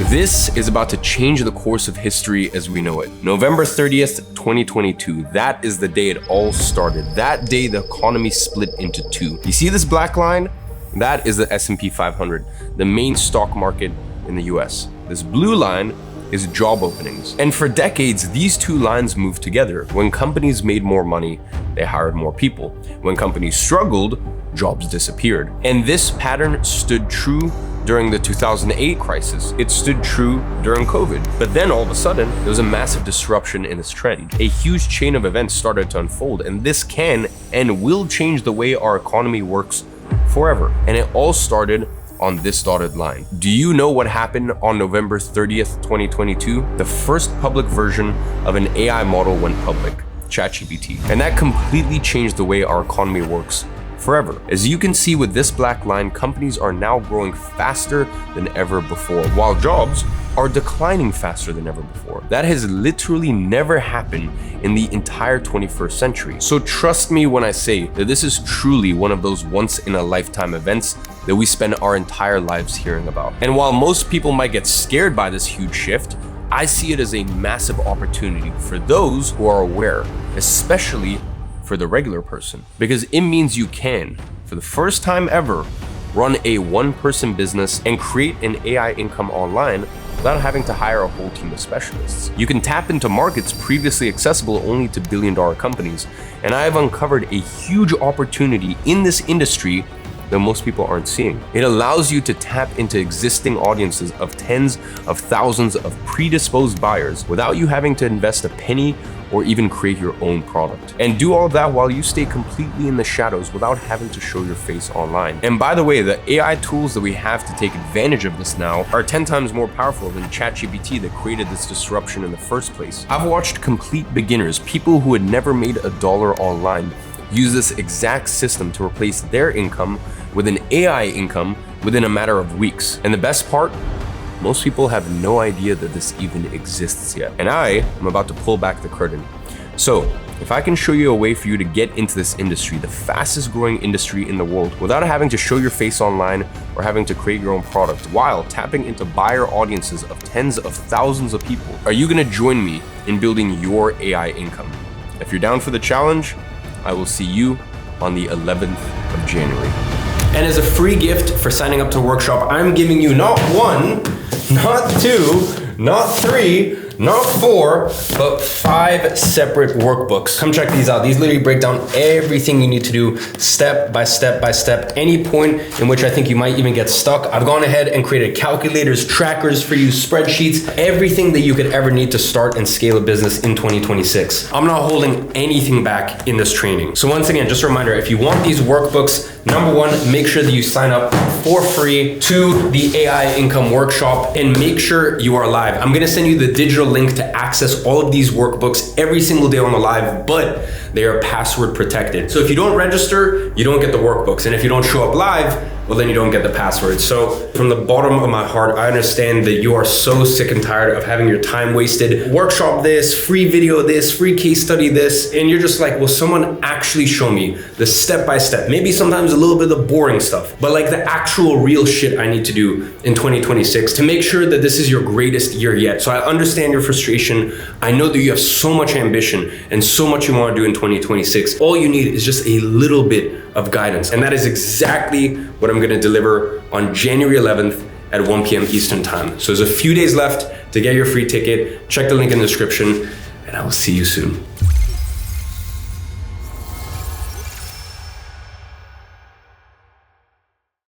This is about to change the course of history as we know it. November 30th, 2022. That is the day it all started. That day the economy split into two. You see this black line? That is the S&P 500, the main stock market in the US. This blue line is job openings. And for decades, these two lines moved together. When companies made more money, they hired more people. When companies struggled, jobs disappeared. And this pattern stood true during the 2008 crisis. It stood true during COVID. But then all of a sudden, there was a massive disruption in this trend. A huge chain of events started to unfold, and this can and will change the way our economy works forever. And it all started on this dotted line. Do you know what happened on November 30th, 2022? The first public version of an AI model went public, ChatGPT. And that completely changed the way our economy works forever. As you can see with this black line, companies are now growing faster than ever before, while jobs are declining faster than ever before. That has literally never happened in the entire 21st century. So trust me when I say that this is truly one of those once-in-a-lifetime events that we spend our entire lives hearing about. And while most people might get scared by this huge shift, I see it as a massive opportunity for those who are aware, especially for the regular person, because it means you can, for the first time ever, run a one-person business and create an AI income online without having to hire a whole team of specialists. You can tap into markets previously accessible only to billion-dollar companies, and I have uncovered a huge opportunity in this industry that most people aren't seeing. It allows you to tap into existing audiences of tens of thousands of predisposed buyers without you having to invest a penny or even create your own product. And do all of that while you stay completely in the shadows without having to show your face online. And by the way, the AI tools that we have to take advantage of this now are 10 times more powerful than ChatGPT that created this disruption in the first place. I've watched complete beginners, people who had never made a dollar online, use this exact system to replace their income with an AI income within a matter of weeks. And the best part, most people have no idea that this even exists yet. And I am about to pull back the curtain. So if I can show you a way for you to get into this industry, the fastest growing industry in the world, without having to show your face online or having to create your own product, while tapping into buyer audiences of tens of thousands of people, are you gonna join me in building your AI income? If you're down for the challenge, I will see you on the 11th of January. And as a free gift for signing up to the workshop, I'm giving you not one, not two, not three, not four, but 5 separate workbooks. Come check these out. These literally break down everything you need to do step by step by step. Any point in which I think you might even get stuck, I've gone ahead and created calculators, trackers for you, spreadsheets, everything that you could ever need to start and scale a business in 2026. I'm not holding anything back in this training. So once again, just a reminder, if you want these workbooks, number one, make sure that you sign up for free to the AI Income Workshop and make sure you are live. I'm gonna send you the digital link to access all of these workbooks every single day on the live, but they are password protected. So if you don't register, you don't get the workbooks. And if you don't show up live, well, then you don't get the password. So from the bottom of my heart, I understand that you are so sick and tired of having your time wasted. Workshop this, free video this, free case study this, and you're just like, will someone actually show me the step-by-step? Maybe sometimes a little bit of boring stuff, but like the actual real shit I need to do in 2026 to make sure that this is your greatest year yet. So I understand your frustration. I know that you have so much ambition and so much you want to do in 2026. All you need is just a little bit of guidance. And that is exactly what I'm going to deliver on January 11th at 1 p.m. Eastern time. So there's a few days left to get your free ticket. Check the link in the description, and I will see you soon.